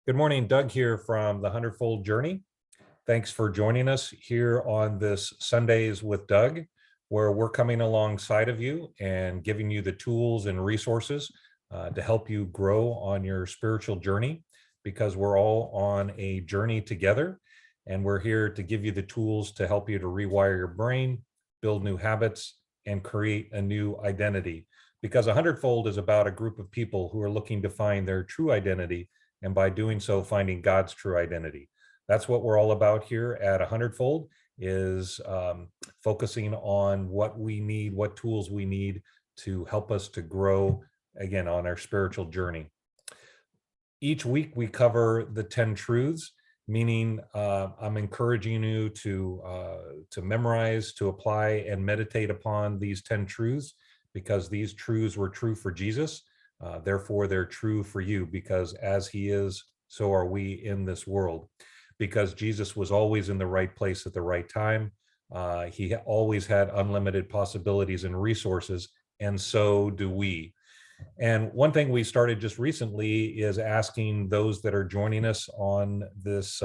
Good morning, Doug here from the Hundredfold Journey. Thanks for joining us here on this Sundays with Doug, where we're coming alongside of you and giving you the tools and resources to help you grow on your spiritual journey, because we're all on a journey together, and we're here to give you the tools to help you to rewire your brain, build new habits, and create a new identity. Because a hundredfold is about a group of people who are looking to find their true identity, and by doing so, finding God's true identity. That's what we're all about here at a hundredfold, is focusing on what we need, what tools we need to help us to grow, again, on our spiritual journey. Each week we cover the 10 truths, meaning I'm encouraging you to memorize, to apply, and meditate upon these 10 truths, because these truths were true for Jesus. Therefore, they're true for you, because as he is, so are we in this world. Because Jesus was always in the right place at the right time. He always had unlimited possibilities and resources, and so do we. And one thing we started just recently is asking those that are joining us on this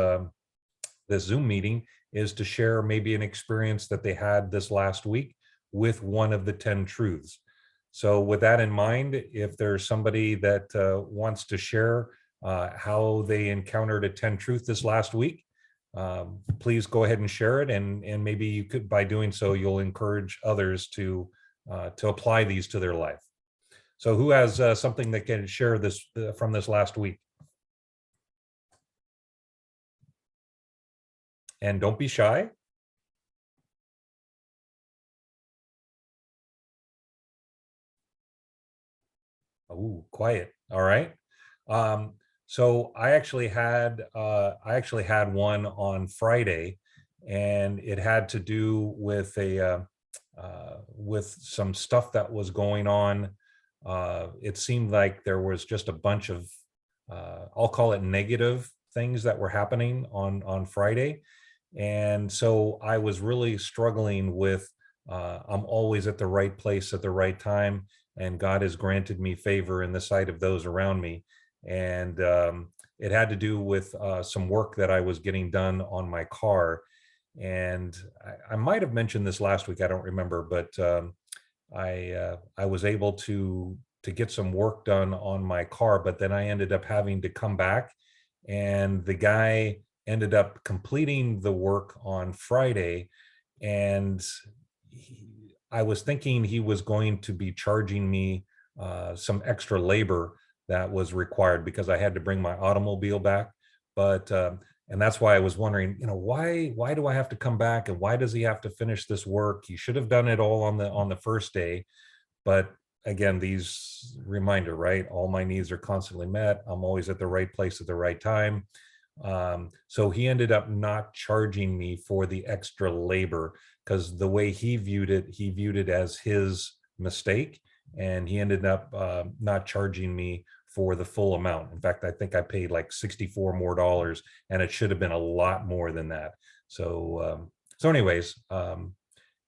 Zoom meeting is to share maybe an experience that they had this last week with one of the 10 truths. So with that in mind, if there's somebody that wants to share how they encountered a 10 truth this last week, please go ahead and share it. And maybe you could, by doing so, you'll encourage others to apply these to their life. So who has something that can share this from this last week? And don't be shy. Oh, quiet. All right. So I actually had one on Friday, and it had to do with with some stuff that was going on. It seemed like there was just a bunch of I'll call it negative things that were happening on Friday, and so I was really struggling with. I'm always at the right place at the right time, and God has granted me favor in the sight of those around me. And it had to do with some work that I was getting done on my car. And I might have mentioned this last week, I don't remember, but I was able to get some work done on my car, but then I ended up having to come back, and the guy ended up completing the work on Friday, and I was thinking he was going to be charging me some extra labor that was required because I had to bring my automobile back. But and that's why I was wondering, why do I have to come back, and why does he have to finish this work? He should have done it all on the first day. But again, these reminder, right? All my needs are constantly met. I'm always at the right place at the right time. So he ended up not charging me for the extra labor, because the way he viewed it as his mistake, and he ended up not charging me for the full amount. In fact, I think I paid like $64 more, and it should have been a lot more than that. So anyways,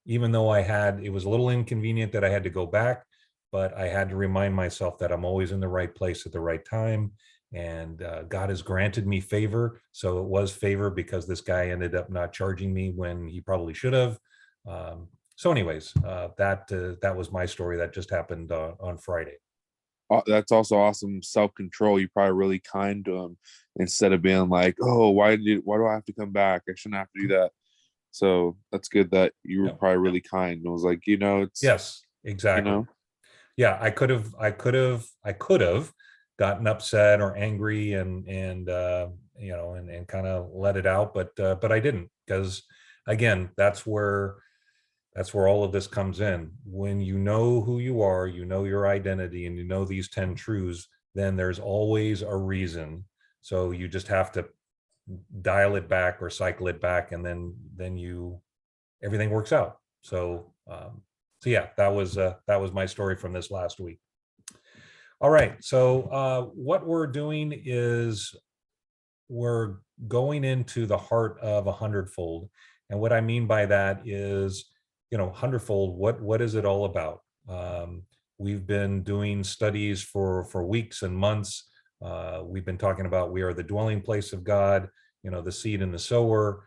even though it was a little inconvenient that I had to go back, but I had to remind myself that I'm always in the right place at the right time. And God has granted me favor. So it was favor, because this guy ended up not charging me when he probably should have. So anyways, that was my story that just happened on Friday. That's also awesome self-control. You're probably really kind to him, instead of being like, oh, why do I have to come back? I shouldn't have to do that. So that's good that you were Yep. probably really kind and was like, it's, Yes, exactly. Yeah, I could have gotten upset or angry and kind of let it out, but I didn't, because again, that's where all of this comes in. When you know who you are, you know your identity, and you know these 10 truths, then there's always a reason. So you just have to dial it back or cycle it back, and then everything works out. So yeah, that was my story from this last week. All right, so what we're doing is we're going into the heart of a hundredfold, and what I mean by that is, hundredfold. What is it all about? We've been doing studies for weeks and months We've been talking about we are the dwelling place of God, the seed and the sower.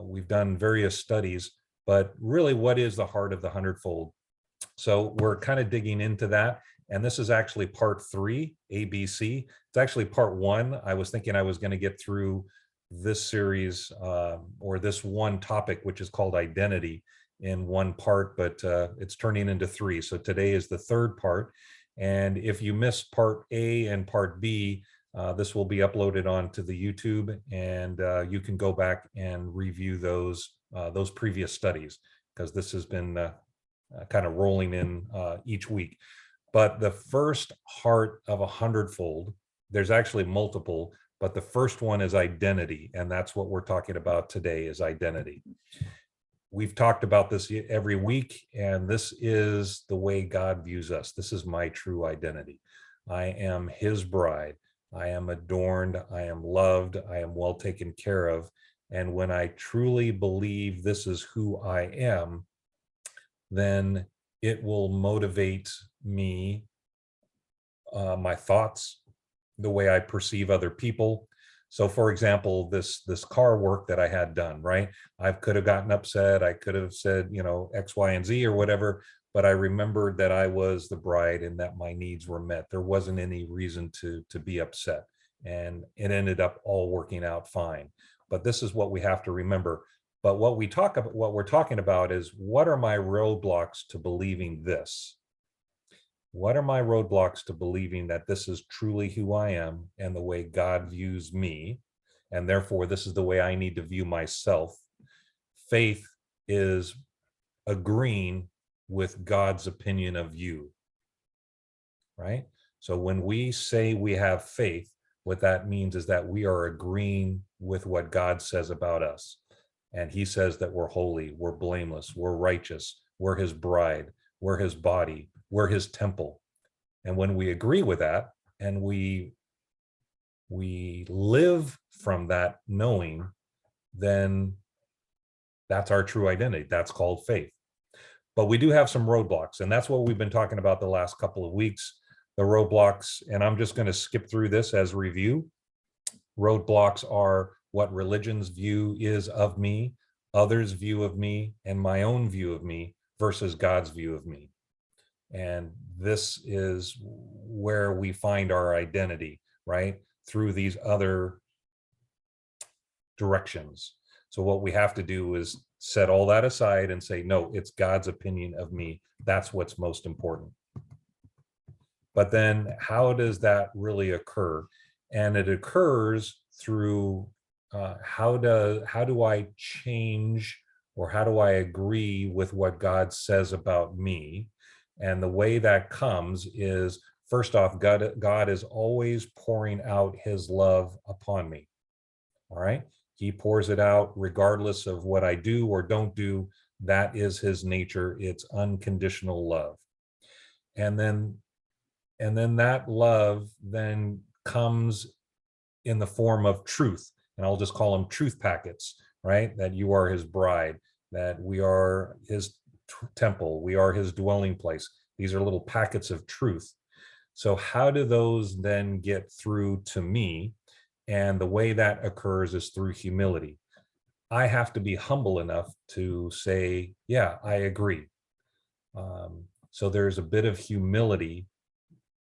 We've done various studies, but really, what is the heart of the hundredfold? So we're kind of digging into that. And this is actually part 3, ABC. It's actually part 1. I was thinking I was going to get through this series or this one topic, which is called identity, in one part, but it's turning into 3. So today is the 3rd part. And if you missed part A and part B, this will be uploaded onto the YouTube, and you can go back and review those previous studies, because this has been kind of rolling in each week. But the first heart of a hundredfold, there's actually multiple, but the first one is identity. And that's what we're talking about today, is identity. We've talked about this every week, and this is the way God views us. This is my true identity. I am his bride. I am adorned. I am loved. I am well taken care of. And when I truly believe this is who I am, then it will motivate me, my thoughts, the way I perceive other people. So, for example, this car work that I had done, right? I could have gotten upset. I could have said, X, Y, and Z or whatever, but I remembered that I was the bride and that my needs were met. There wasn't any reason to be upset, and it ended up all working out fine. But this is what we have to remember. But what we're talking about is, what are my roadblocks to believing this? What are my roadblocks to believing that this is truly who I am and the way God views me? And therefore, this is the way I need to view myself. Faith is agreeing with God's opinion of you, right? So when we say we have faith, what that means is that we are agreeing with what God says about us. And he says that we're holy, we're blameless, we're righteous, we're his bride, we're his body, we're his temple. And when we agree with that, and we live from that knowing, then that's our true identity. That's called faith. But we do have some roadblocks, and that's what we've been talking about the last couple of weeks. The roadblocks, and I'm just going to skip through this as review. Roadblocks are what religion's view is of me, others' view of me, and my own view of me versus God's view of me. And this is where we find our identity, right? Through these other directions. So what we have to do is set all that aside and say, no, it's God's opinion of me. That's what's most important. But then how does that really occur? And it occurs through how do I change, or how do I agree with what God says about me? And the way that comes is, first off, God is always pouring out his love upon me. All right. He pours it out regardless of what I do or don't do. That is his nature. It's unconditional love. And then that love then comes in the form of truth. And I'll just call them truth packets, right? That you are his bride, that we are his temple, we are his dwelling place. These are little packets of truth. So how do those then get through to me? And the way that occurs is through humility. I have to be humble enough to say, yeah, I agree. So there's a bit of humility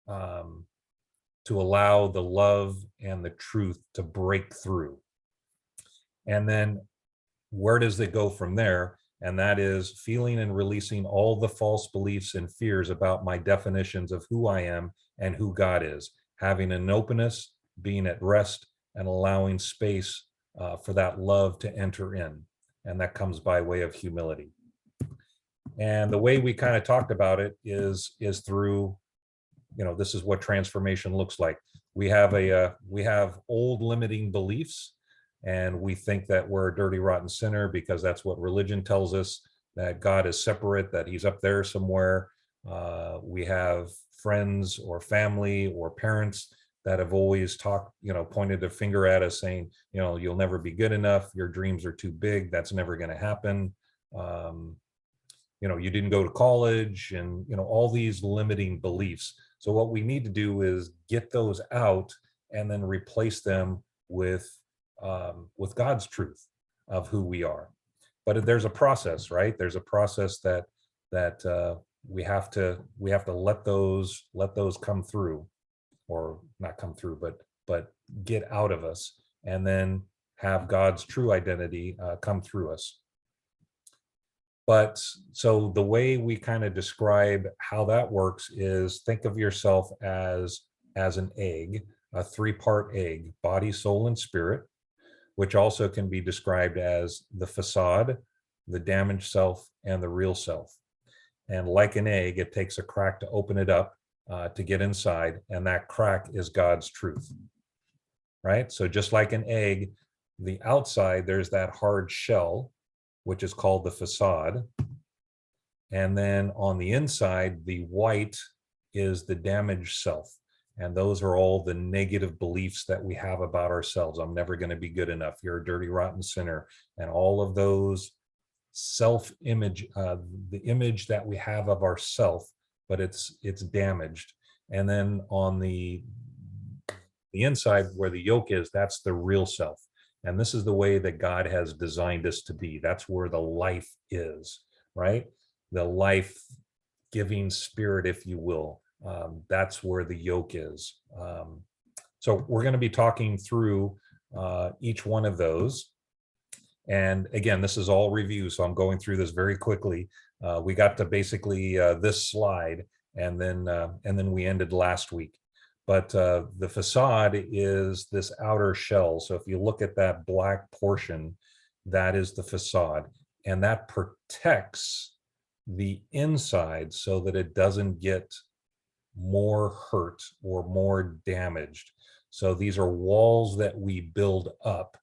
to allow the love and the truth to break through. And then where does it go from there? And that is feeling and releasing all the false beliefs and fears about my definitions of who I am and who God is, having an openness, being at rest, and allowing space for that love to enter in. And that comes by way of humility. And the way we kind of talked about it is through, this is what transformation looks like. We have old limiting beliefs, and we think that we're a dirty, rotten sinner because that's what religion tells us, that God is separate, that he's up there somewhere. We have friends or family or parents that have always pointed their finger at us saying, you'll never be good enough. Your dreams are too big. That's never going to happen. You didn't go to college, and, all these limiting beliefs. So what we need to do is get those out and then replace them with God's truth of who we are. But there's a process, right? There's a process that we have to let those come through, or not come through, but get out of us, and then have God's true identity come through us. But so the way we kind of describe how that works is, think of yourself as an egg, a three-part egg: body, soul, and spirit, which also can be described as the facade, the damaged self, and the real self. And like an egg, it takes a crack to open it up to get inside, and that crack is God's truth, right? So just like an egg, the outside, there's that hard shell, which is called the facade. And then on the inside, the white is the damaged self. And those are all the negative beliefs that we have about ourselves. I'm never going to be good enough. You're a dirty, rotten sinner. And all of those self-image, the image that we have of ourself, but it's damaged. And then on the inside, where the yolk is, that's the real self. And this is the way that God has designed us to be. That's where the life is, right? The life-giving spirit, if you will. That's where the yolk is. So we're going to be talking through each one of those. And again, this is all review, so I'm going through this very quickly. We got to basically this slide, and then we ended last week. But the facade is this outer shell. So if you look at that black portion, that is the facade, and that protects the inside so that it doesn't get more hurt or more damaged. So these are walls that we build up.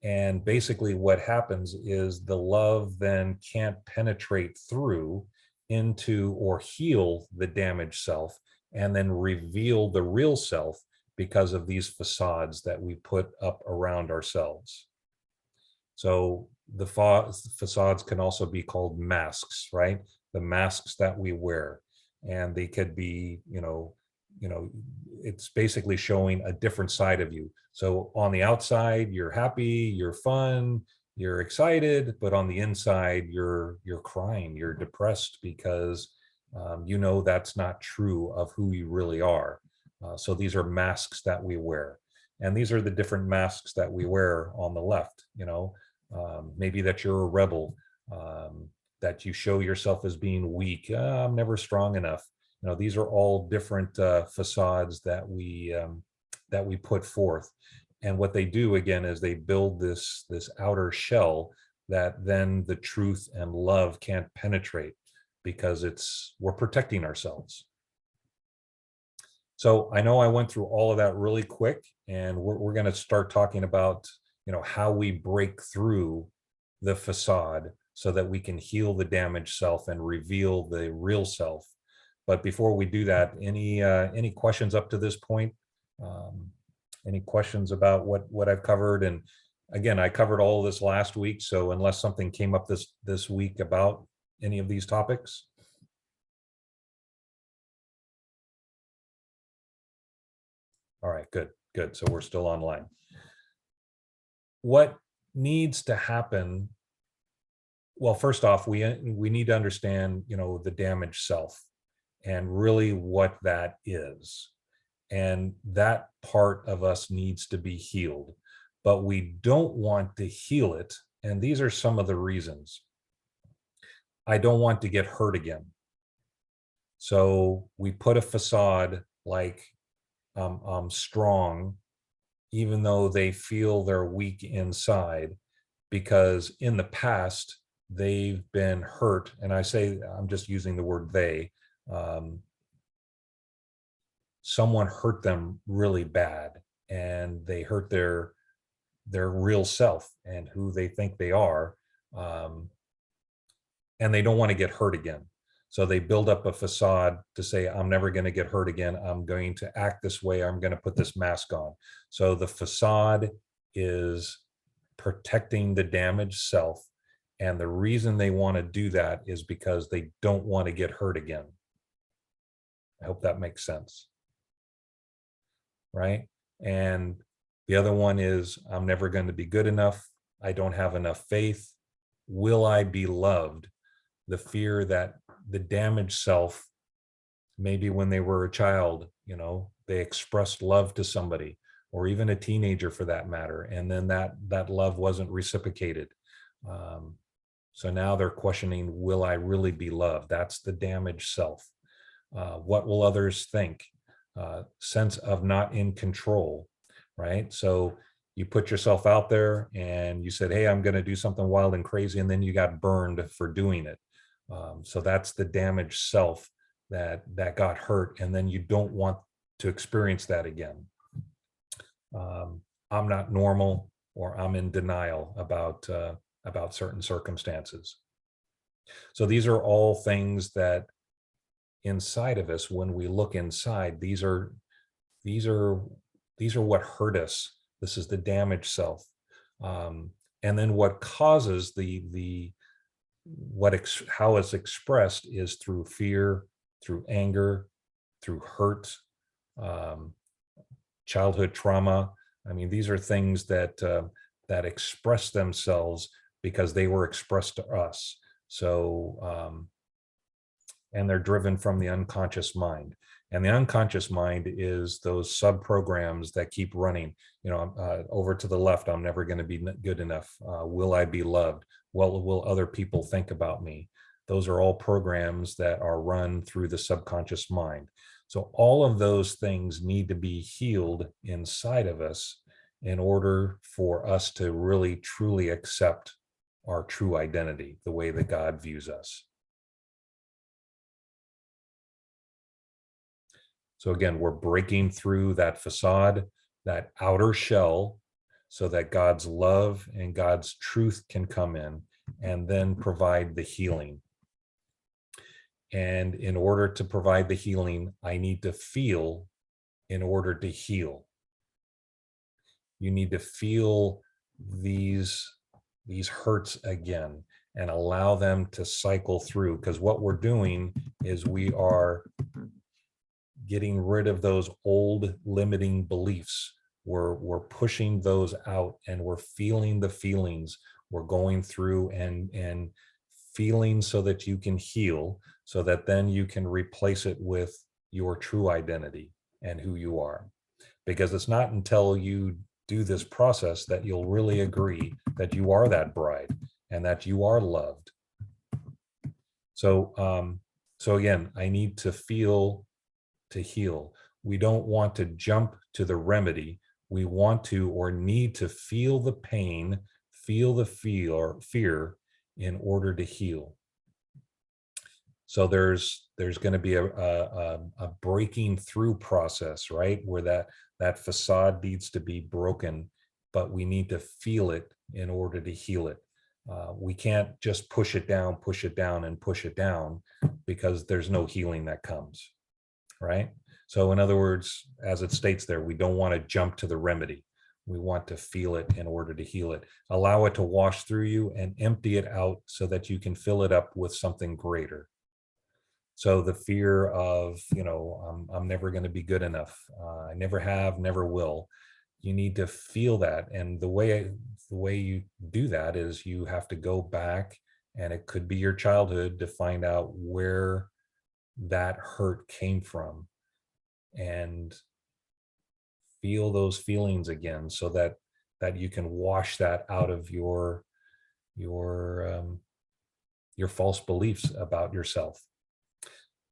And basically what happens is the love then can't penetrate through into or heal the damaged self, and then reveal the real self, because of these facades that we put up around ourselves. So the facades can also be called masks, right? The masks that we wear. And they could be, it's basically showing a different side of you. So on the outside, you're happy, you're fun, you're excited, but on the inside, you're crying, you're depressed, because that's not true of who you really are. So these are masks that we wear. And these are the different masks that we wear on the left. Maybe that you're a rebel, that you show yourself as being weak. I'm never strong enough. These are all different facades that we put forth. And what they do, again, is they build this outer shell that then the truth and love can't penetrate, because we're protecting ourselves. So I know I went through all of that really quick, and we're going to start talking about how we break through the facade so that we can heal the damaged self and reveal the real self. But before we do that, any questions up to this point? Any questions about what I've covered? And again, I covered all of this last week, so unless something came up this week about any of these topics. All right, good. So we're still online. What needs to happen? Well, first off, we need to understand, the damaged self and really what that is. And that part of us needs to be healed, but we don't want to heal it. And these are some of the reasons. I don't want to get hurt again. So we put a facade like I'm strong, even though they feel they're weak inside, because in the past they've been hurt. And I'm just using the word they. Someone hurt them really bad, and they hurt their real self and who they think they are, and they don't want to get hurt again. So they build up a facade to say, I'm never going to get hurt again. I'm going to act this way. I'm going to put this mask on. So the facade is protecting the damaged self. And the reason they want to do that is because they don't want to get hurt again. I hope that makes sense. Right? And the other one is, I'm never going to be good enough. I don't have enough faith. Will I be loved? The fear that the damaged self, maybe when they were a child, they expressed love to somebody, or even a teenager for that matter, and then that love wasn't reciprocated. Um, so now they're questioning, will I really be loved? That's the damaged self. What will others think? Sense of not in control, right? So you put yourself out there and you said, hey, I'm going to do something wild and crazy, and then you got burned for doing it. So that's the damaged self that got hurt, and then you don't want to experience that again. I'm not normal, or I'm in denial about certain circumstances. So these are all things that inside of us, when we look inside, these are these are these are what hurt us. This is the damaged self. And then what causes how it's expressed is through fear, through anger, through hurt, um, childhood trauma. I mean, these are things that express themselves because they were expressed to us. So and they're driven from the unconscious mind. And the unconscious mind is those sub programs that keep running. Over to the left, I'm never going to be good enough. Will I be loved? What will other people think about me? Those are all programs that are run through the subconscious mind. So all of those things need to be healed inside of us in order for us to really truly accept our true identity, the way that God views us. So again, we're breaking through that facade, that outer shell, so that God's love and God's truth can come in and then provide the healing. And in order to provide the healing, I need to feel in order to heal. You need to feel these hurts again and allow them to cycle through, because what we're doing is we are getting rid of those old limiting beliefs. We're pushing those out, and we're feeling the feelings. We're going through and feeling so that you can heal, so that then you can replace it with your true identity and who you are. Because it's not until you do this process that you'll really agree that you are that bride and that you are loved. So again, I need to feel to heal. We don't want to jump to the remedy. We want to, or need to, feel the pain, feel the fear in order to heal. So there's going to be a breaking through process, right? Where that facade needs to be broken, but we need to feel it in order to heal it. We can't just push it down, and push it down, because there's no healing that comes. Right? So in other words, as it states there, we don't want to jump to the remedy. We want to feel it in order to heal it. Allow it to wash through you and empty it out so that you can fill it up with something greater. So the fear of, I'm never going to be good enough. I never have, never will. You need to feel that. And the way you do that is you have to go back, and it could be your childhood, to find out where that hurt came from, and feel those feelings again, so that you can wash that out of your false beliefs about yourself.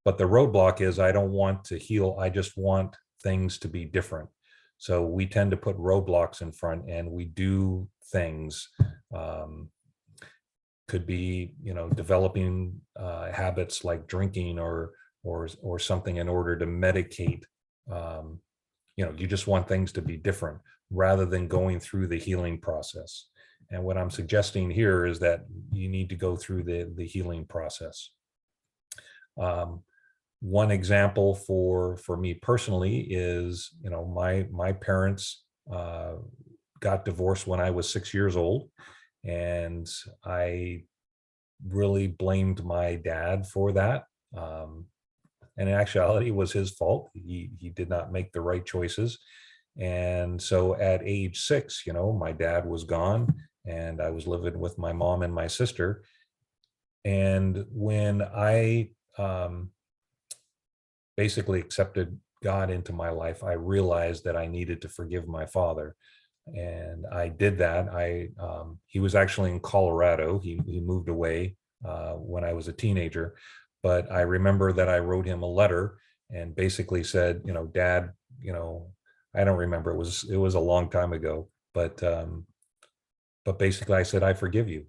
But the roadblock is, I don't want to heal, I just want things to be different. So we tend to put roadblocks in front, and we do things, could be, developing habits like drinking or something in order to medicate. You just want things to be different rather than going through the healing process. And what I'm suggesting here is that you need to go through the healing process. One example for me personally is, my parents got divorced when I was 6 years old, and I really blamed my dad for that. And in actuality, it was his fault. He did not make the right choices. And so at age 6, my dad was gone and I was living with my mom and my sister. And when I basically accepted God into my life, I realized that I needed to forgive my father. And I did that. He was actually in Colorado. He moved away when I was a teenager, but I remember that I wrote him a letter and basically said, Dad, I don't remember. It was a long time ago, but basically I said, I forgive you.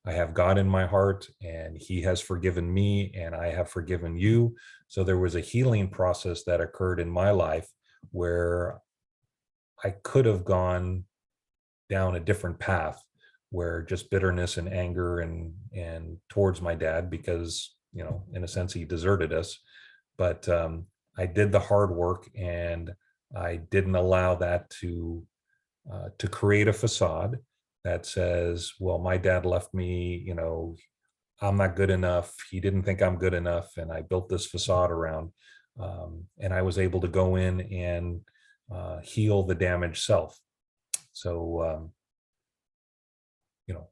I have God in my heart and he has forgiven me and I have forgiven you. So there was a healing process that occurred in my life where I could have gone down a different path, where just bitterness and anger and towards my dad, because in a sense he deserted us. But I did the hard work and I didn't allow that to create a facade that says, well, my dad left me, I'm not good enough, he didn't think I'm good enough, and I built this facade around. And I was able to go in and heal the damaged self. So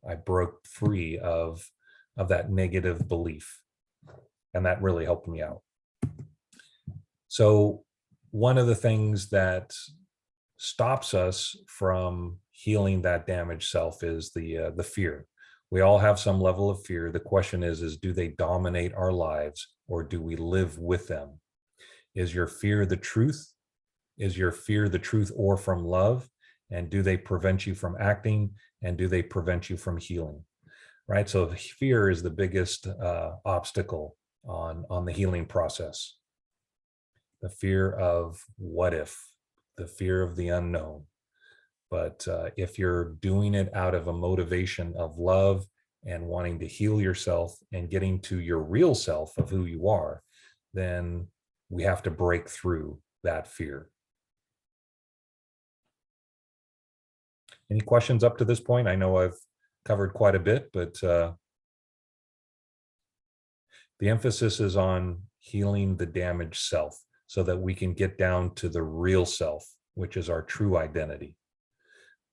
I broke free of that negative belief, and that really helped me out. So one of the things that stops us from healing that damaged self is the fear. We all have some level of fear. The question is do they dominate our lives or do we live with them? Is your fear the truth? Is your fear the truth or from love? And do they prevent you from acting? And do they prevent you from healing? Right. So fear is the biggest obstacle on the healing process. The fear of what if, the fear of the unknown. But if you're doing it out of a motivation of love and wanting to heal yourself and getting to your real self of who you are, then we have to break through that fear. Any questions up to this point? I know I've covered quite a bit, but the emphasis is on healing the damaged self so that we can get down to the real self, which is our true identity.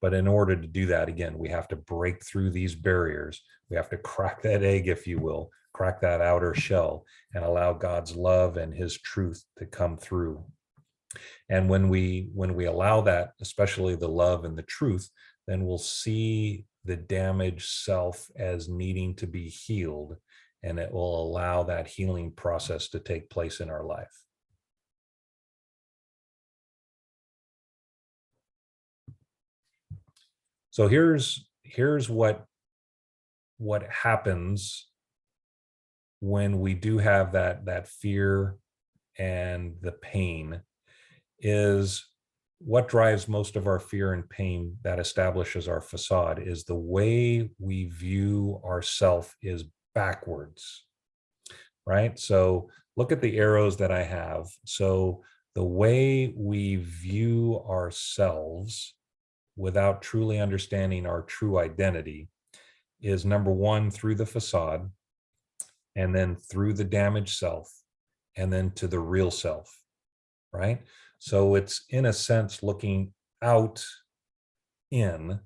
But in order to do that, again, we have to break through these barriers. We have to crack that egg, if you will, crack that outer shell and allow God's love and his truth to come through. And when we allow that, especially the love and the truth, then we'll see the damaged self as needing to be healed, and it will allow that healing process to take place in our life. So here's what happens when we do have that fear and the pain. Is what drives most of our fear and pain that establishes our facade is the way we view ourself is backwards, right? So look at the arrows that I have. So the way we view ourselves without truly understanding our true identity is, number one, through the facade, and then through the damaged self, and then to the real self, right? So it's, in a sense, looking out in.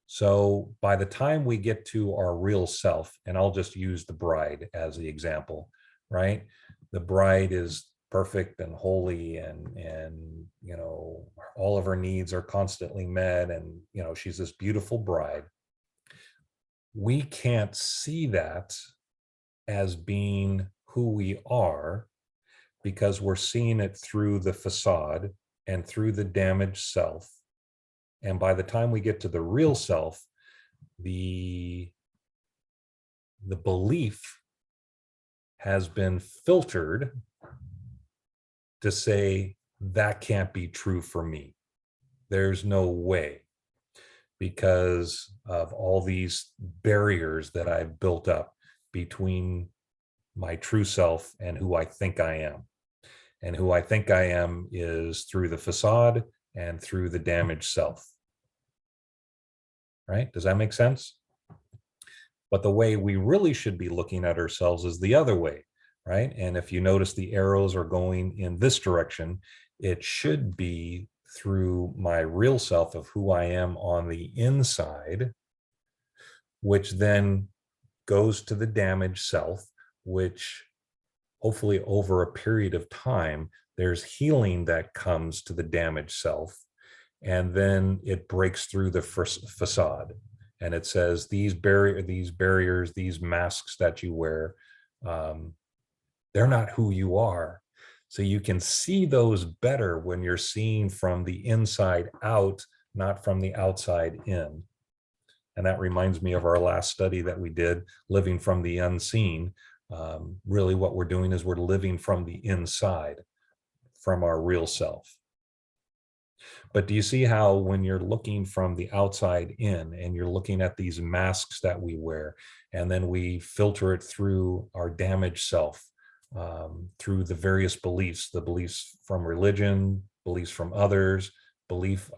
So by the time we get to our real self, and I'll just use the bride as the example, right? The bride is perfect and holy and all of her needs are constantly met, and she's this beautiful bride. We can't see that as being who we are because we're seeing it through the facade and through the damaged self. And by the time we get to the real self, the belief has been filtered to say that can't be true for me. There's no way, because of all these barriers that I've built up between my true self and who I think I am. And who I think I am is through the facade and through the damaged self. Right? Does that make sense? But the way we really should be looking at ourselves is the other way, right? And if you notice, the arrows are going in this direction. It should be through my real self of who I am on the inside, which then goes to the damaged self, which hopefully over a period of time, there's healing that comes to the damaged self. And then it breaks through the facade. And it says these barriers, these masks that you wear, they're not who you are. So you can see those better when you're seeing from the inside out, not from the outside in. And that reminds me of our last study that we did, living from the unseen. Really what we're doing is we're living from the inside, from our real self. But do you see how when you're looking from the outside in and you're looking at these masks that we wear, and then we filter it through our damaged self, through the various beliefs, the beliefs from religion, beliefs from others,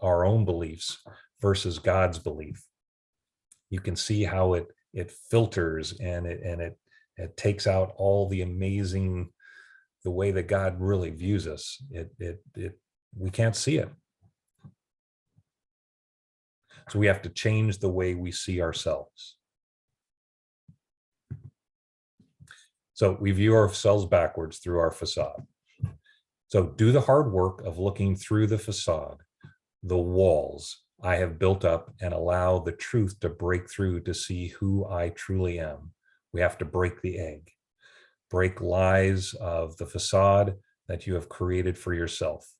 our own beliefs versus God's belief. You can see how it filters and it takes out all the amazing, the way that God really views us. We can't see it. So we have to change the way we see ourselves. So we view ourselves backwards through our facade. So do the hard work of looking through the facade, the walls I have built up, and allow the truth to break through to see who I truly am. We have to break the egg, break lies of the facade that you have created for yourself.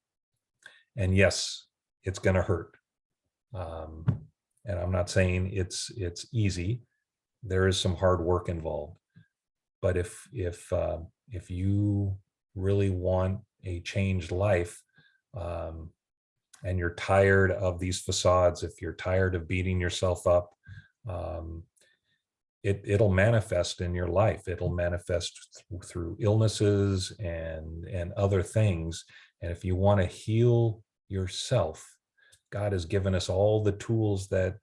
And yes, it's going to hurt. And I'm not saying it's easy. There is some hard work involved. But if you really want a changed life, and you're tired of these facades, if you're tired of beating yourself up, it'll manifest in your life. It'll manifest through illnesses and other things. And if you want to heal yourself, God has given us all the tools that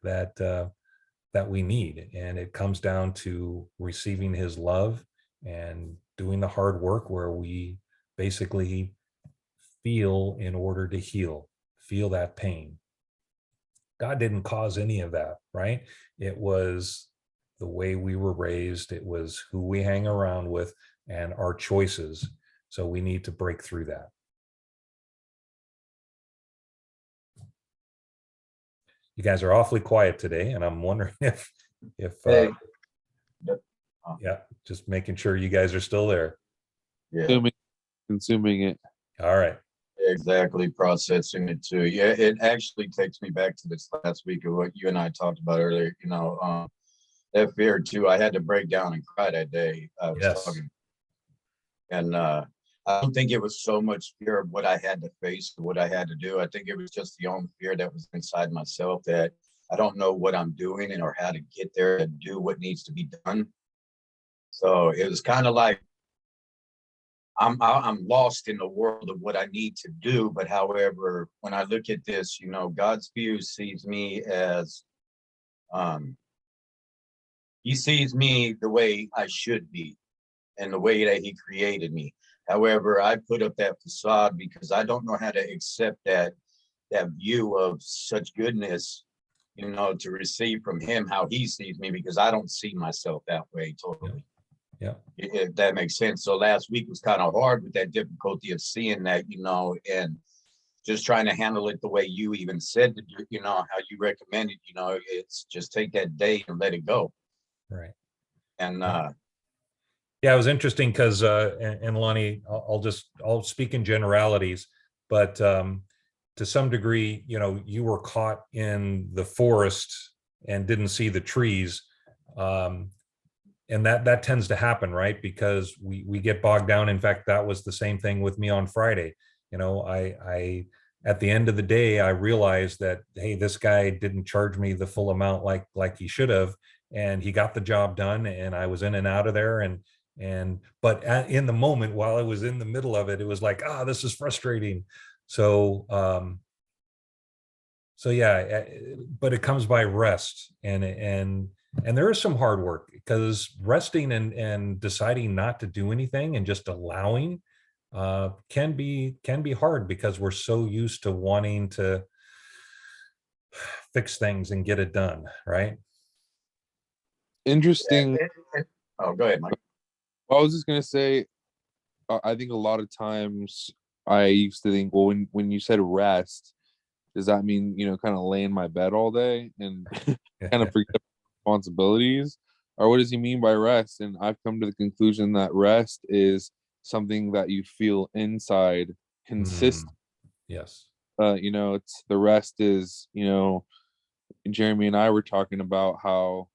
we need, and it comes down to receiving His love and doing the hard work where we basically feel in order to heal, feel that pain. God didn't cause any of that, right? It was the way we were raised. It was who we hang around with and our choices. So we need to break through that. You guys are awfully quiet today, and I'm wondering if Hey. yeah, just making sure you guys are still there. Yeah, Consuming it. All right. exactly. Processing it too. Yeah, it actually takes me back to this last week of what you and I talked about earlier. That fear too. I had to break down and cry that day. I was Yes. talking, and I don't think it was so much fear of what I had to face, what I had to do. I think it was just the own fear that was inside myself, that I don't know what I'm doing and or how to get there to do what needs to be done. So it was kind of like I'm lost in the world of what I need to do. But however, when I look at this, God's view sees me as He sees me the way I should be and the way that He created me. However, I put up that facade because I don't know how to accept that view of such goodness, to receive from Him how He sees me, because I don't see myself that way totally. Yeah. If that makes sense. So last week was kind of hard with that difficulty of seeing that, and just trying to handle it the way you even said to do, how you recommended, it's just take that day and let it go. Right. And Yeah, it was interesting because and Lonnie, I'll speak in generalities, but to some degree, you were caught in the forest and didn't see the trees. And that tends to happen, right? Because we get bogged down. In fact, that was the same thing with me on Friday. I at the end of the day, I realized that, hey, this guy didn't charge me the full amount like he should have, and he got the job done, and I was in and out of there. But in the moment, while I was in the middle of it, it was like, this is frustrating. So yeah, but it comes by rest, and there is some hard work, because resting and deciding not to do anything and just allowing can be hard because we're so used to wanting to fix things and get it done, right? Interesting. Oh, go ahead, Mike. I was just gonna say, I think a lot of times I used to think, well, when you said rest, does that mean, kind of lay in my bed all day and kind of forget responsibilities? Or what does he mean by rest? And I've come to the conclusion that rest is something that you feel inside consist. Mm, yes. It's the rest is, Jeremy and I were talking about how,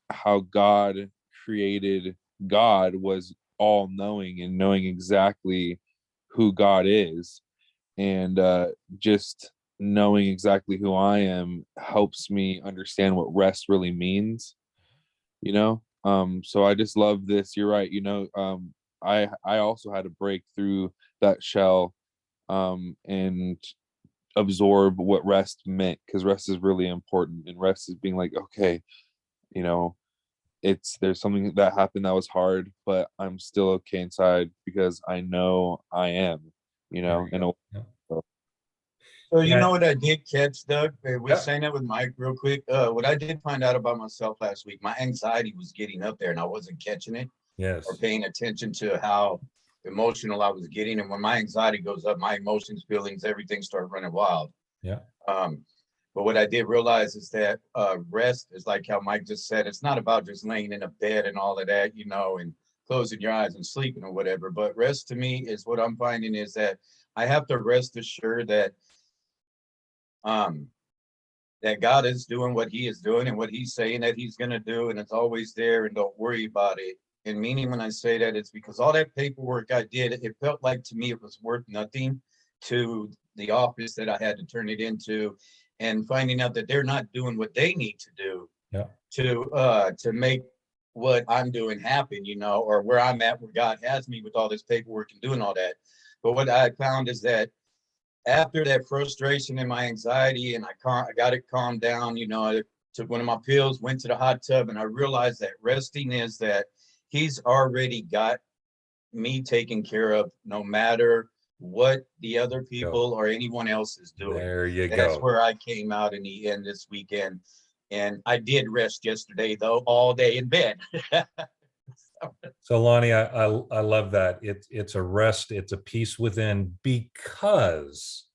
how God created God was all knowing and knowing exactly who God is. And just knowing exactly who I am helps me understand what rest really means, so I just love this. You're right. I also had to break through that shell and absorb what rest meant, because rest is really important, and rest is being like, okay, you know there's something that happened that was hard, but I'm still okay inside because I know I am, There you in a go. Yeah. So you know Yeah. what I did catch, Doug? We Yeah. saying that with Mike real quick. What I did find out about myself last week, my anxiety was getting up there and I wasn't catching it or Yes. paying attention to how emotional I was getting. And when my anxiety goes up, my emotions, feelings, everything start running wild. Yeah. Um, but what I did realize is that rest is like how Mike just said, it's not about just laying in a bed and all of that, and closing your eyes and sleeping or whatever. But rest to me is what I'm finding is that I have to rest assured um, that God is doing what he is doing and what he's saying that he's going to do. And it's always there and don't worry about it. And meaning when I say that, it's because all that paperwork I did, it felt like to me it was worth nothing to the office that I had to turn it into, and finding out that they're not doing what they need to do Yeah. to make what I'm doing happen, or where I'm at, where God has me with all this paperwork and doing all that. But what I found is that after that frustration and my anxiety, and I got it calmed down, I took one of my pills, went to the hot tub, and I realized that resting is that he's already got me taken care of no matter what the other Go. people or anyone else is doing. There you That's go. where I came out in the end this weekend. And I did rest yesterday, though, all day in bed. So Lonnie, I love that. It's a rest, it's a peace within because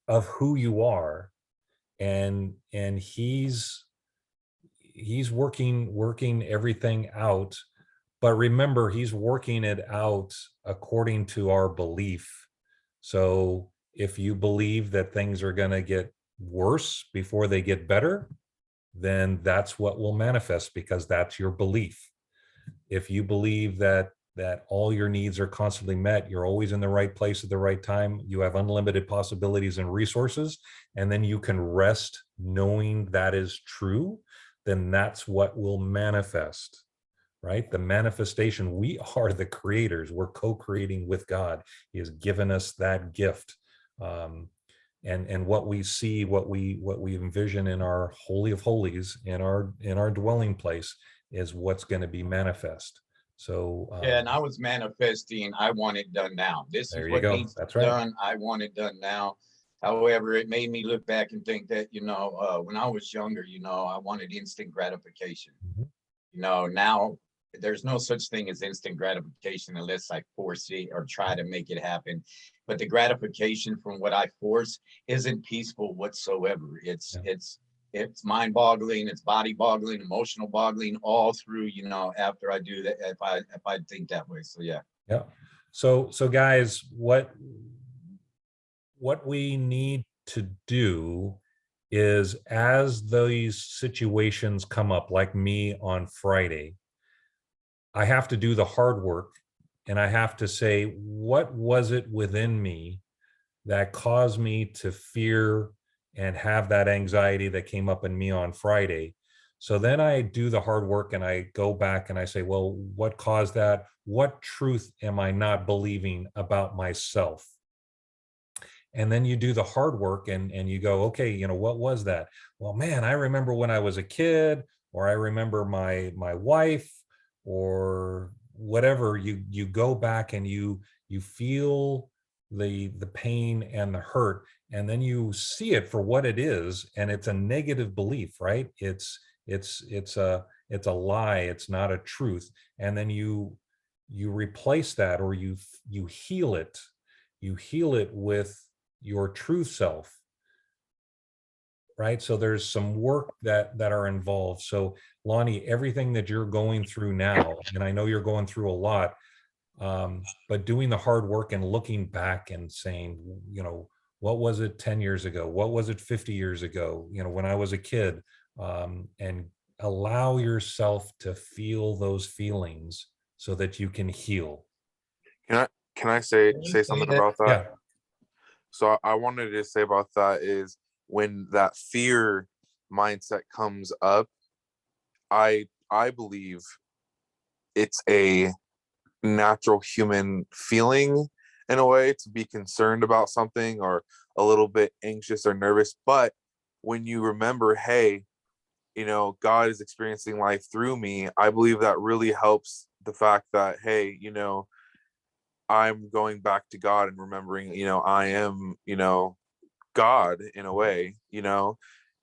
of who you are, and he's working everything out. But remember, he's working it out according to our belief. So if you believe that things are going to get worse before they get better, then that's what will manifest because that's your belief. If you believe that all your needs are constantly met, you're always in the right place at the right time, you have unlimited possibilities and resources, and then you can rest knowing that is true, then that's what will manifest. Right? The manifestation, we are the creators. We're co-creating with God. He has given us that gift. And what we see, what we envision in our holy of holies, in our dwelling place, is what's going to be manifest. So Yeah, and I was manifesting, I want it done now. This there is you what go. needs to That's be right. done. I want it done now. However, it made me look back and think that, when I was younger, I wanted instant gratification. Mhm. Now there's no such thing as instant gratification unless I force it or try to make it happen. But the gratification from what I force isn't peaceful whatsoever. It's Yeah. it's it's mind boggling, it's body boggling, emotional boggling, all through, after I do that, if I think that way. So yeah. Yeah. So guys, what we need to do is, as these situations come up, like me on Friday, I have to do the hard work and I have to say, what was it within me that caused me to fear and have that anxiety that came up in me on Friday? So then I do the hard work and I go back and I say, well, what caused that? What truth am I not believing about myself? And then you do the hard work and you go, okay, what was that? Well, man, I remember when I was a kid, or I remember my wife, or whatever, you go back and you feel the pain and the hurt, and then you see it for what it is, and it's a negative belief, right? It's a lie, it's not a truth. And then you replace that, or you heal it, with your true self, right? So there's some work that are involved. So Lonnie, everything that you're going through now, and I know you're going through a lot, but doing the hard work and looking back and saying, what was it 10 years ago? What was it 50 years ago? When I was a kid, and allow yourself to feel those feelings so that you can heal. Can I say something about that? Yeah. So I wanted to say about that is, when that fear mindset comes up, I believe it's a natural human feeling in a way, to be concerned about something or a little bit anxious or nervous. But when you remember, hey, God is experiencing life through me, I believe that really helps the fact that, hey, I'm going back to God and remembering, I am, God in a way,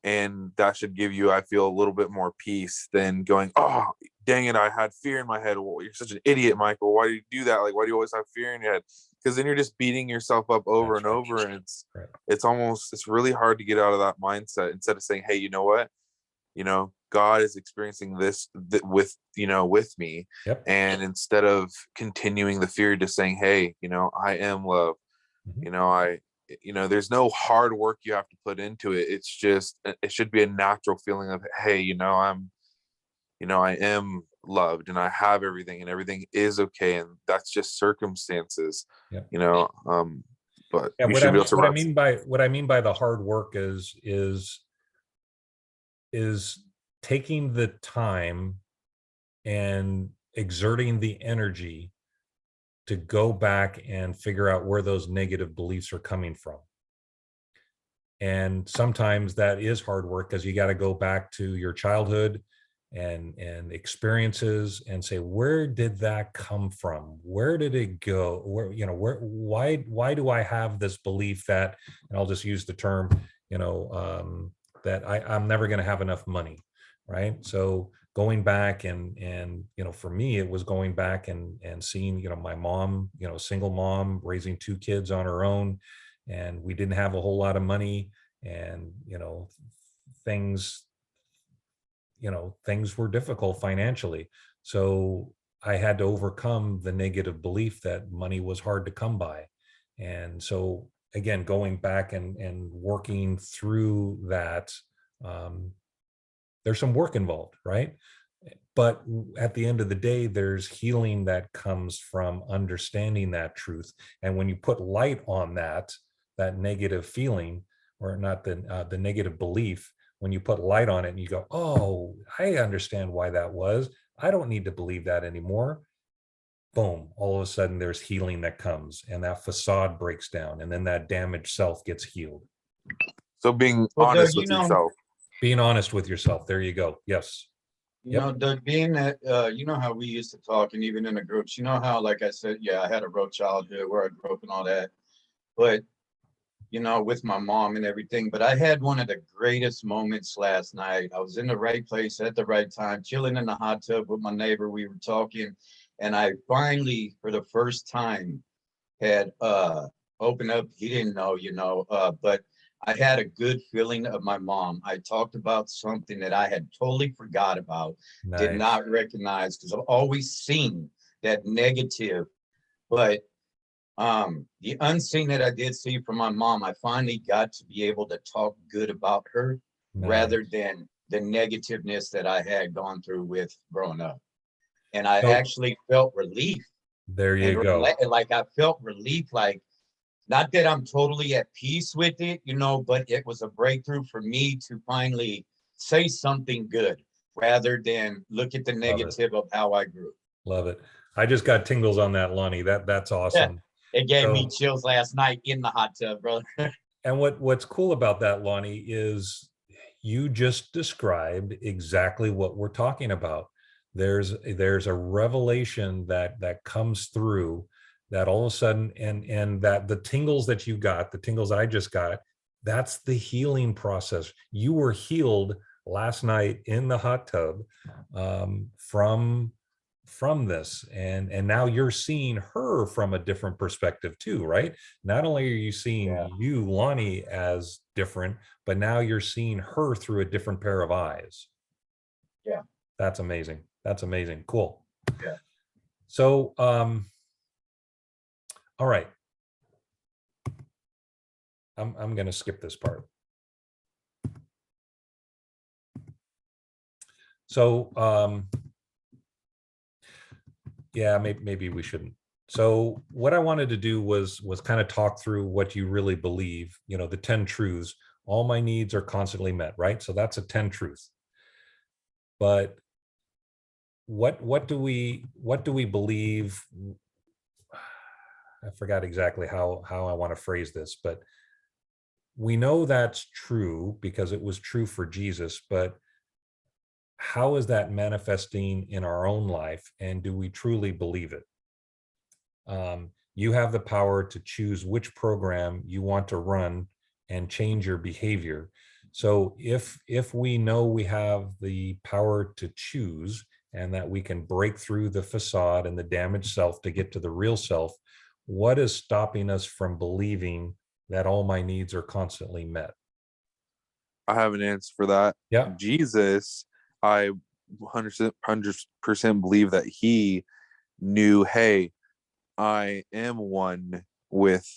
and that should give you, I feel, a little bit more peace than going, oh, dang it, I had fear in my head. Well, you're such an idiot, Michael. Why do you do that? Like, why do you always have fear in your head? Because then you're just beating yourself up over That's and right. over, and Right. it's really hard to get out of that mindset, instead of saying, hey, you know what? God is experiencing this with me. Yep. And instead of continuing the fear, just saying, hey, I am love. Mhm. There's no hard work you have to put into it. It's just, it should be a natural feeling of, hey, I am loved, and I have everything, and everything is okay, and that's just circumstances. Yep. But Yeah, you should be able to rest. what I mean by the hard work is taking the time and exerting the energy to go back and figure out where those negative beliefs are coming from. And sometimes that is hard work, because you got to go back to your childhood and experiences and say, where did that come from? Where did it go? Why do I have this belief that, and I'll just use the term, that I'm never going to have enough money, right? So going back and for me, it was going back and seeing, my mom, single mom raising two kids on her own, and we didn't have a whole lot of money, and things things were difficult financially. So I had to overcome the negative belief that money was hard to come by. And so again, going back and working through that, um, there's some work involved, right? But at the end of the day, there's healing that comes from understanding that truth. And when you put light on that negative feeling, or not the negative belief, when you put light on it and you go, oh, I understand why that was. I don't need to believe that anymore. Boom, all of a sudden there's healing that comes, and that facade breaks down, and then that damaged self gets healed. So being Well, Doug, honest with yourself. Being honest with yourself. There you go. Yes. Yep. Doug, being that, how we used to talk, and even in the groups, how, like I said, yeah, I had a rough childhood where I grew up and all that, but, with my mom and everything. But I had one of the greatest moments last night. I was in the right place at the right time, chilling in the hot tub with my neighbor. We were talking, and I finally, for the first time, had opened up. He didn't know, but I had a good feeling of my mom. I talked about something that I had totally forgot about, did Nice. not recognize, because I've always seen that negative. But the unseen that I did see from my mom, I finally got to be able to talk good about her, Nice. rather than the negativeness that I had gone through with growing up. And I So actually felt relief. there you And go. like I felt relief, like, not that I'm totally at peace with it, but it was a breakthrough for me to finally say something good, rather than look at the Love it. negative of how I grew. Love it. I just got tingles on that, Lonnie. That's Yeah, awesome. it gave me So, chills last night in the hot tub, brother. and what's cool about that, Lonnie, is you just described exactly what we're talking about. there's a revelation that comes through, that all of a sudden, and that the tingles that you got, the tingles I just got, that's the healing process. You were healed last night in the hot tub, from this, and now you're seeing her from a different perspective too, right? Not only are you seeing Yeah. you, Lonnie, as different, but now you're seeing her through a different pair of eyes. Yeah. That's amazing. That's amazing. Cool. Yeah. So all right, I'm going to skip this part. So yeah, maybe we shouldn't. So what I wanted to do was kind of talk through what you really believe, the 10 truths. All my needs are constantly met, right? So that's a 10 truth. But what do we believe? I forgot exactly how I want to phrase this, but we know that's true because it was true for Jesus, but how is that manifesting in our own life, and do we truly believe it? You have the power to choose which program you want to run and change your behavior. So if we know we have the power to choose, and that we can break through the facade and the damaged self to get to the real self, what is stopping us from believing that all my needs are constantly met? I have an answer for that. Yeah. Jesus, I 100% believe that he knew, hey, I am one with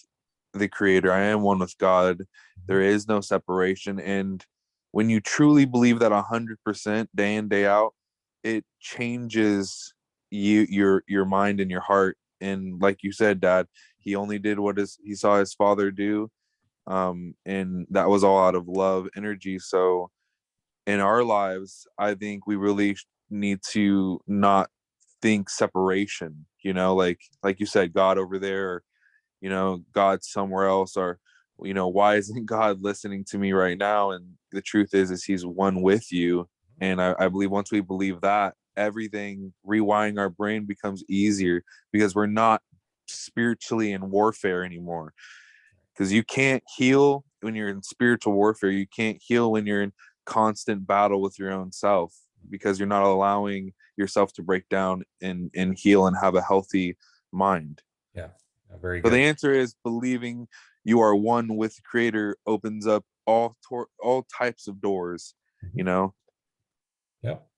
the creator. I am one with God. There is no separation. And when you truly believe that 100% day in, day out, it changes your mind and your heart. And like you said, Dad, he only did what he saw his father do. And that was all out of love energy. So in our lives, I think we really need to not think separation, like you said, God over there, or, God somewhere else, or, why isn't God listening to me right now? And the truth is he's one with you. And I believe once we believe that, everything, rewiring our brain, becomes easier, because we're not spiritually in warfare anymore. Because you can't heal when you're in spiritual warfare. You can't heal when you're in constant battle with your own self, because you're not allowing yourself to break down and heal and have a healthy mind. Yeah, very So good. the answer is believing you are one with the creator opens up all types of doors, Yep.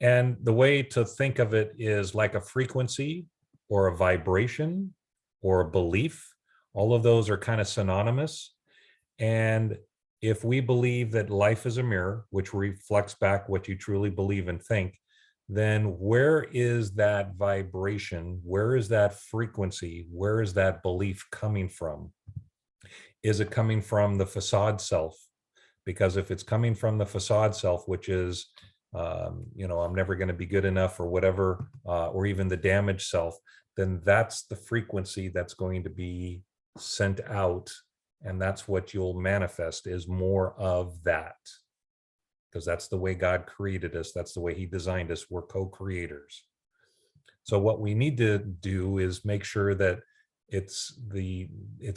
And the way to think of it is like a frequency or a vibration or a belief. All of those are kind of synonymous. And if we believe that life is a mirror, which reflects back what you truly believe and think, then where is that vibration? Where is that frequency? Where is that belief coming from? Is it coming from the facade self? Because if it's coming from the facade self, which is, I'm never going to be good enough, or whatever, or even the damaged self, then that's the frequency that's going to be sent out. And that's what you'll manifest, is more of that. Because that's the way God created us. That's the way he designed us. We're co-creators. So what we need to do is make sure that it's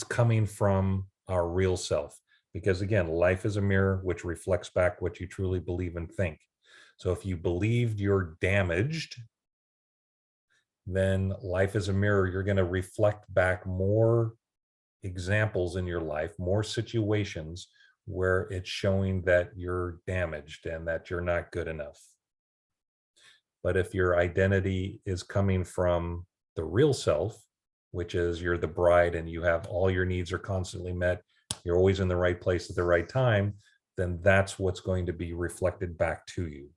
coming from our real self. Because again, life is a mirror which reflects back what you truly believe and think. So if you believed you're damaged, then life is a mirror. You're going to reflect back more examples in your life, more situations where it's showing that you're damaged and that you're not good enough. But if your identity is coming from the real self, which is you're the bride and you have all your needs are constantly met, you're always in the right place at the right time, then that's what's going to be reflected back to you.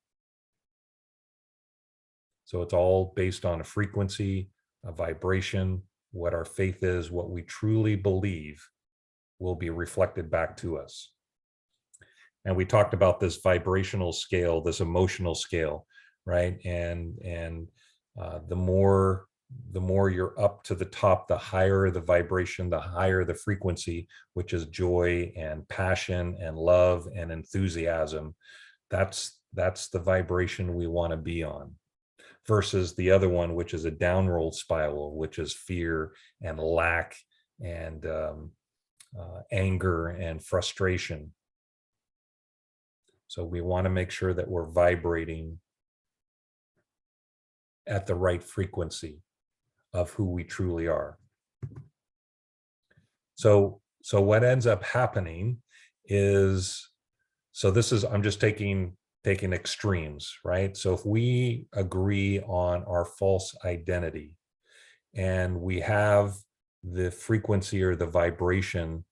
So it's all based on a frequency, a vibration, what our faith is, what we truly believe will be reflected back to us. And we talked about this vibrational scale, this emotional scale, right? And the more you're up to the top, the higher the vibration, the higher the frequency, which is joy and passion and love and enthusiasm. That's the vibration we want to be on. versus the other one, which is a downward spiral, which is fear and lack and anger and frustration. So we want to make sure that we're vibrating at the right frequency of who we truly are. So what ends up happening is, so this is, I'm just taking extremes, right? So if we agree on our false identity and we have the frequency or the vibration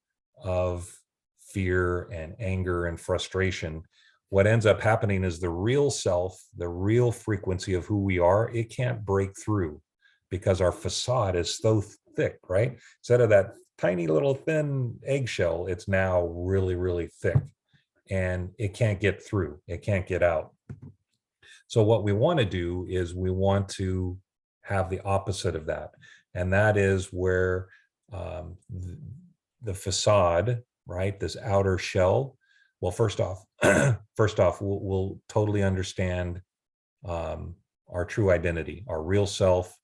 of fear and anger and frustration, what ends up happening is the real self, the real frequency of who we are, it can't break through because our facade is so thick, right? Instead of that tiny little thin eggshell, it's now really, really thick and it can't get through, it can't get out. So what we want to do is we want to have the opposite of that. And that is where the facade, right, this outer shell, well, first off, we'll totally understand our true identity, our real self.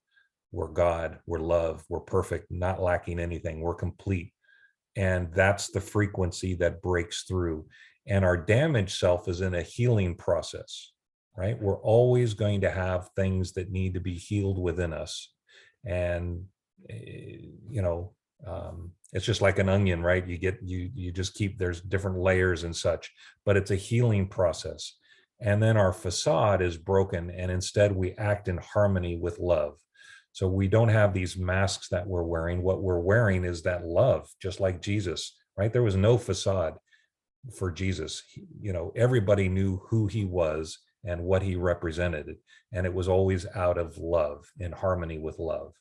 We're God, we're love, we're perfect, not lacking anything, we're complete. And that's the frequency that breaks through. And our damaged self is in a healing process, right? We're always going to have things that need to be healed within us. And, it's just like an onion, right? You just keep, there's different layers and such, but it's a healing process. And then our facade is broken, and instead we act in harmony with love. So we don't have these masks that we're wearing. What we're wearing is that love, just like Jesus, right? There was no facade for Jesus. Everybody knew who he was and what he represented. And it was always out of love, in harmony with love.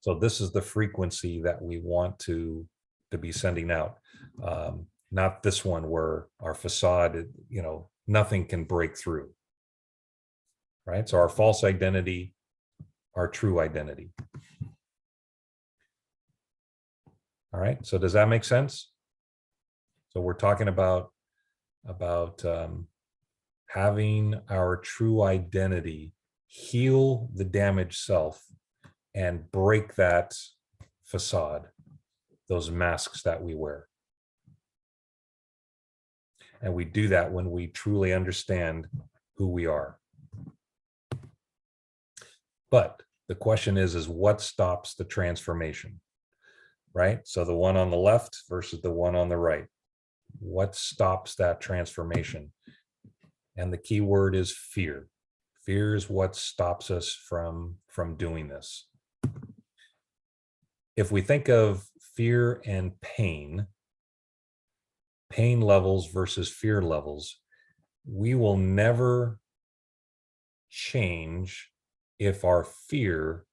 So this is the frequency that we want to be sending out. Not this one where our facade, nothing can break through, right? So our false identity, our true identity. All right, so does that make sense? So we're talking about having our true identity heal the damaged self and break that facade, those masks that we wear. And we do that when we truly understand who we are. But the question is what stops the transformation, right? So the one on the left versus the one on the right. What stops that transformation? And the key word is fear. Fear is what stops us from doing this. If we think of fear and pain levels versus fear levels, we will never change if our fear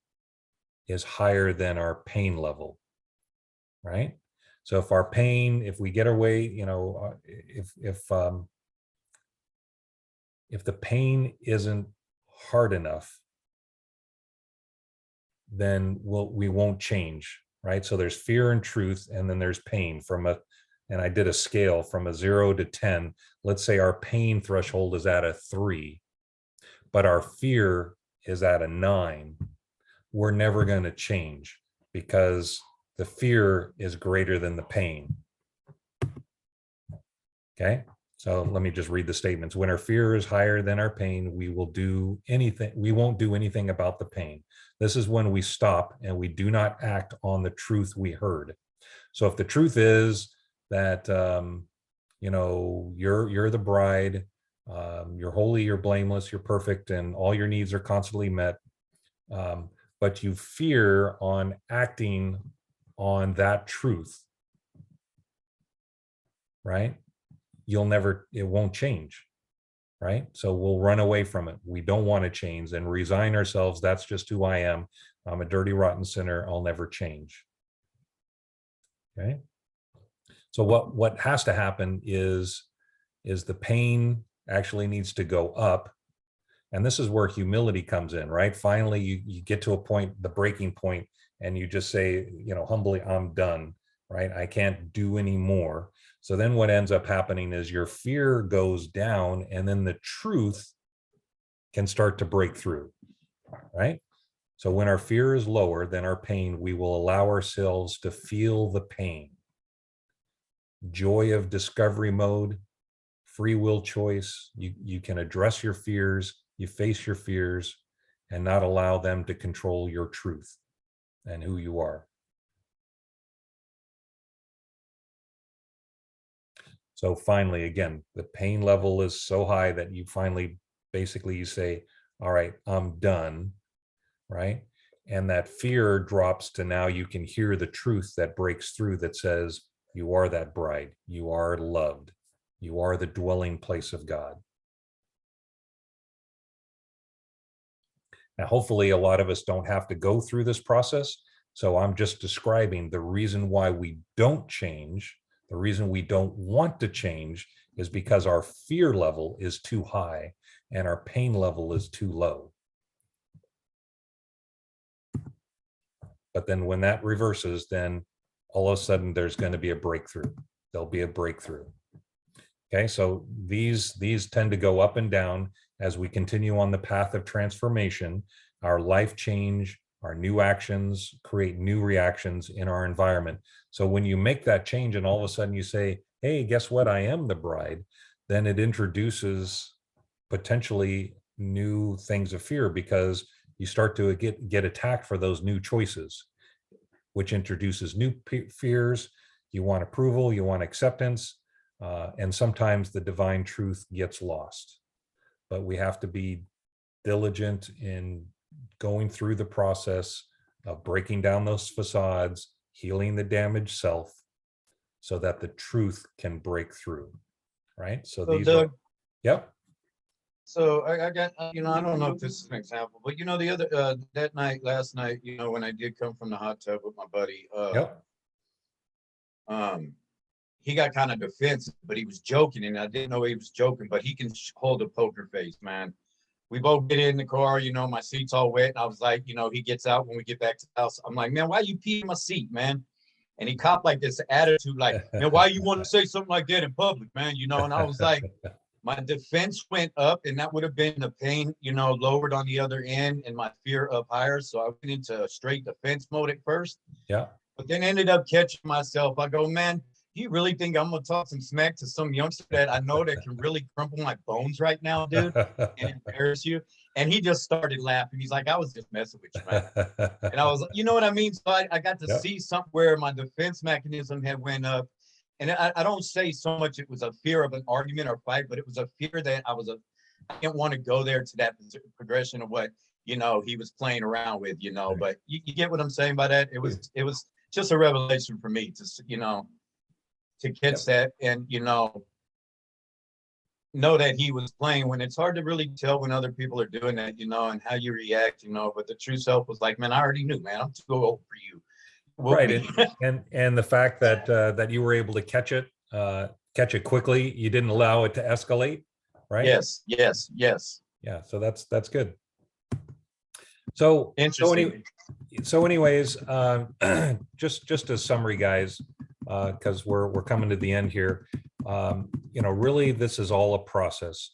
is higher than our pain level, right? So if our pain, if we get away, if the pain isn't hard enough, then we won't change, right? So there's fear and truth, and then there's pain and I did a scale from a 0 to 10. Let's say our pain threshold is at a 3, but our fear is at a 9. We're never going to change because the fear is greater than the pain. Okay. So let me just read the statements. When our fear is higher than our pain, we won't do anything about the pain. This is when we stop and we do not act on the truth we heard. So if the truth is that, you're the bride, you're holy, you're blameless, you're perfect, and all your needs are constantly met, but you fear on acting on that truth, right? It won't change, right? So we'll run away from it. We don't want to change and resign ourselves. That's just who I am. I'm a dirty, rotten sinner. I'll never change. Okay. So what has to happen is the pain actually needs to go up. And this is where humility comes in, right? Finally, you get to a point, the breaking point, and you just say, humbly, I'm done, right? I can't do any more. So then what ends up happening is your fear goes down, and then the truth can start to break through, right? So when our fear is lower than our pain, we will allow ourselves to feel the pain. Joy of discovery mode, free will choice. You can address your fears, you face your fears, and not allow them to control your truth and who you are. So finally, again, the pain level is so high that you finally, basically you say, all right, I'm done, right? And that fear drops to now you can hear the truth that breaks through that says, you are that bride, you are loved, you are the dwelling place of God. Now, hopefully a lot of us don't have to go through this process. So I'm just describing the reason why we don't change. The reason we don't want to change is because our fear level is too high and our pain level is too low. But then when that reverses, then all of a sudden there's going to be a breakthrough. There'll be a breakthrough. Okay, so these tend to go up and down as we continue on the path of transformation. Our life change, our new actions create new reactions in our environment. So when you make that change and all of a sudden you say, hey, guess what? I am the bride, then it introduces potentially new things of fear because you start to get attacked for those new choices, which introduces new fears. You want approval, you want acceptance, and sometimes the divine truth gets lost. But we have to be diligent in going through the process of breaking down those facades, healing the damaged self, so that the truth can break through, right? So these Doug, are, yep. So I got, I don't know if this is an example, but the other, last night, when I did come from the hot tub with my buddy, Yep. He got kind of defensive, but he was joking, and I didn't know he was joking, but he can hold a poker face, man. We both get in the car, my seat's all wet, and I was like, he gets out when we get back to the house. I'm like, man, why you pee in my seat, man? And he copped like this attitude, like, man, why you want to say something like that in public, man? And I was like, my defense went up, and that would have been the pain, lowered on the other end, and my fear up higher. So I went into a straight defense mode at first. Yeah. But then ended up catching myself. I go, man, do you really think I'm gonna talk some smack to some youngster that I know that can really crumple my bones right now, dude, and embarrass you? And he just started laughing. He's like, I was just messing with you, man. And I was like, you know what I mean? So I got to see something where my defense mechanism had went up. And I don't say so much it was a fear of an argument or fight, but it was a fear that I didn't want to go there to that progression of what, he was playing around with, but you get what I'm saying by that? It was just a revelation for me to catch that and, know that he was playing when it's hard to really tell when other people are doing that, and how you react, but the true self was like, man, I already knew, man, I'm too old for you. Right. And the fact that that you were able to catch it quickly, you didn't allow it to escalate, right? Yes. Yeah. So that's good. So Interesting. anyways, just a summary, guys, because we're coming to the end here. Really, this is all a process,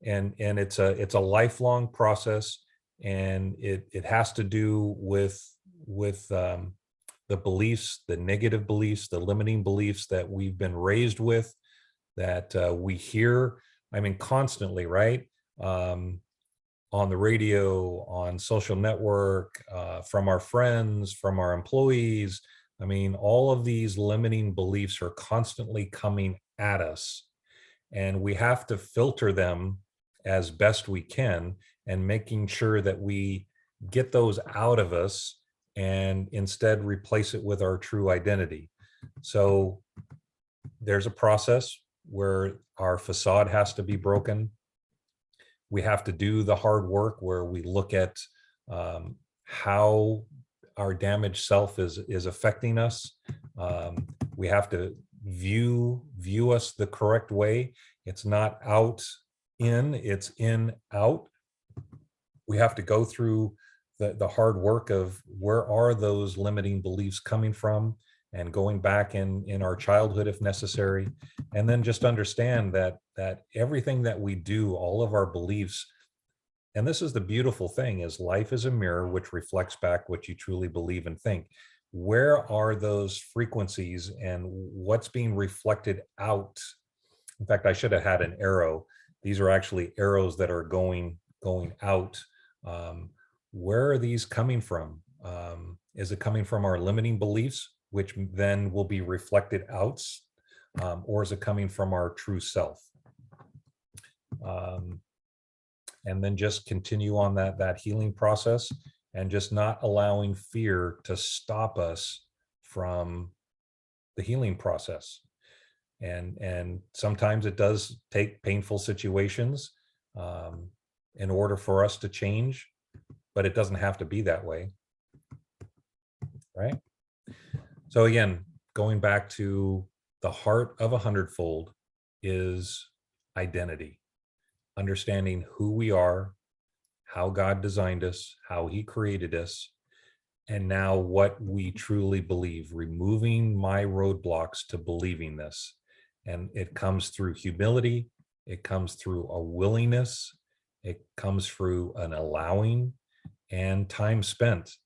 and it's a lifelong process, and it has to do with the beliefs, the negative beliefs, the limiting beliefs that we've been raised with, that we hear, constantly, right? On the radio, on social network, from our friends, from our employees. All of these limiting beliefs are constantly coming at us, and we have to filter them as best we can, and making sure that we get those out of us and instead replace it with our true identity. So there's a process where our facade has to be broken. We have to do the hard work where we look at how our damaged self is affecting us. We have to view us the correct way. It's not out in, it's in out. We have to go through the hard work of where are those limiting beliefs coming from, and going back in our childhood if necessary, and then just understand that everything that we do, all of our beliefs, And this is the beautiful thing, is life is a mirror which reflects back what you truly believe and think. Where are those frequencies and what's being reflected out? In fact, I should have had an arrow. These are actually arrows that are going out. Where are these coming from? Is it coming from our limiting beliefs, which then will be reflected out, or is it coming from our true self? And then just continue on that healing process, and just not allowing fear to stop us from the healing process. And sometimes it does take painful situations in order for us to change, but it doesn't have to be that way, right? So again, going back to the heart of a hundredfold is identity, understanding who we are, how God designed us, how he created us, and now what we truly believe, removing my roadblocks to believing this. And it comes through humility, it comes through a willingness, it comes through an allowing and time spent.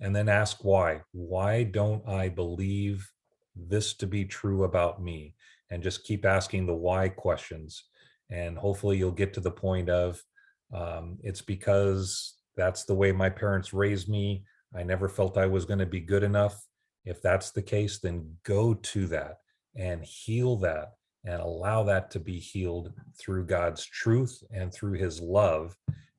And then ask why. Why don't I believe this to be true about me? And just keep asking the why questions. And hopefully you'll get to the point of, it's because that's the way my parents raised me. I never felt I was going to be good enough. If that's the case, then go to that and heal that and allow that to be healed through God's truth and through his love.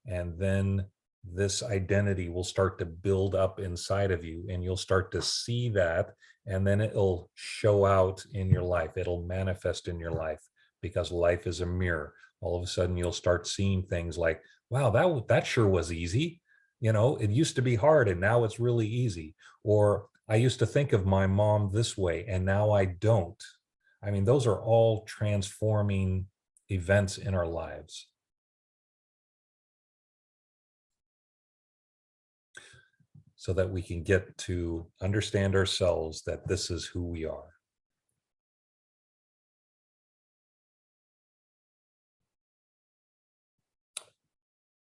And then this identity will start to build up inside of you, and you'll start to see that, and then it'll show out in your life. It'll manifest in your life, because life is a mirror. All of a sudden you'll start seeing things like, wow, that sure was easy. It used to be hard and now it's really easy. Or I used to think of my mom this way and now I don't. I mean, those are all transforming events in our lives. So that we can get to understand ourselves, that this is who we are.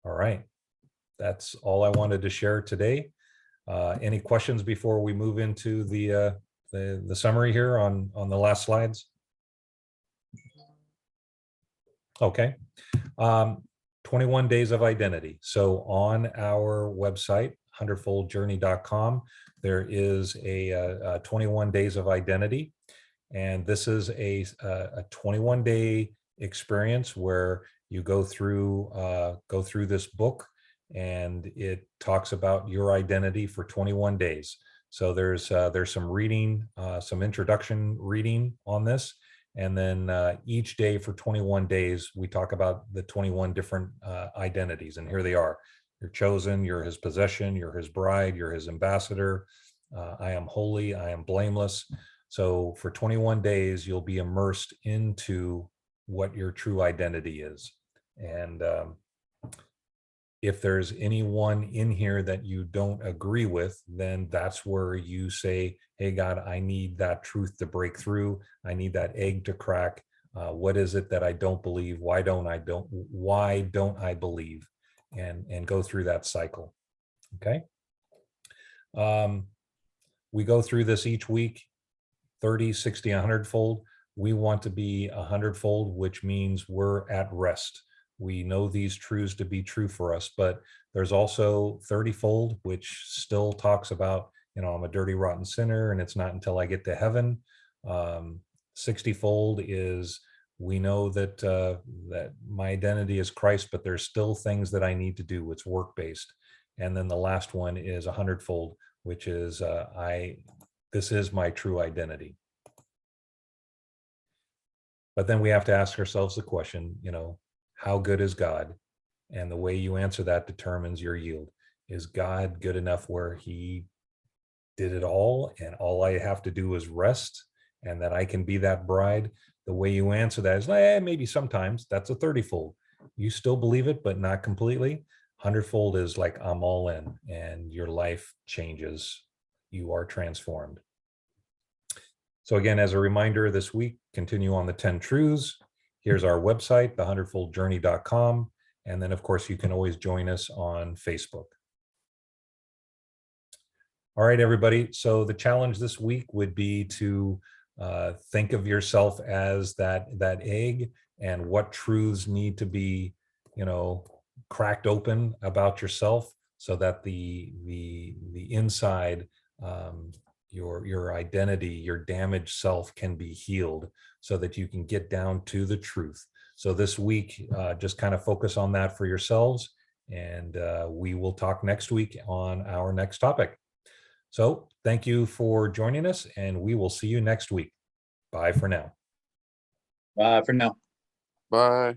All right. That's all I wanted to share today. Any questions before we move into the summary here on the last slides? Okay. 21 days of identity. So on our website, hundredfoldjourney.com, there is a 21 days of identity. And this is a 21-day experience where you go through this book, and it talks about your identity for 21 days. So there's some reading, some introduction reading on this. And then each day for 21 days, we talk about the 21 different identities. And here they are. You're chosen, you're his possession, you're his bride, you're his ambassador. I am holy, I am blameless. So for 21 days, you'll be immersed into what your true identity is. And if there's anyone in here that you don't agree with, then that's where you say, hey, God, I need that truth to break through. I need that egg to crack. What is it that I don't believe? Why don't I believe? And go through that cycle. Okay. We go through this each week, 30, 60, 100-fold. We want to be 100-fold, which means we're at rest. We know these truths to be true for us, but there's also 30-fold, which still talks about, I'm a dirty, rotten sinner, and it's not until I get to heaven. 60-fold is, we know that that my identity is Christ, but there's still things that I need to do. It's work-based. And then the last one is 100-fold, which is this is my true identity. But then we have to ask ourselves the question, how good is God? And the way you answer that determines your yield. Is God good enough where he did it all and all I have to do is rest, and that I can be that bride? The way you answer that is, maybe sometimes. That's a 30-fold. You still believe it, but not completely. 100-fold is like, I'm all in, and your life changes. You are transformed. So again, as a reminder, this week, continue on the 10 truths. Here's our website, the100foldjourney.com. And then, of course, you can always join us on Facebook. All right, everybody. So the challenge this week would be to think of yourself as that egg, and what truths need to be, cracked open about yourself, so that the inside, your identity, your damaged self can be healed, so that you can get down to the truth. So this week, just kind of focus on that for yourselves, and we will talk next week on our next topic. So thank you for joining us, and we will see you next week. Bye for now. Bye for now. Bye.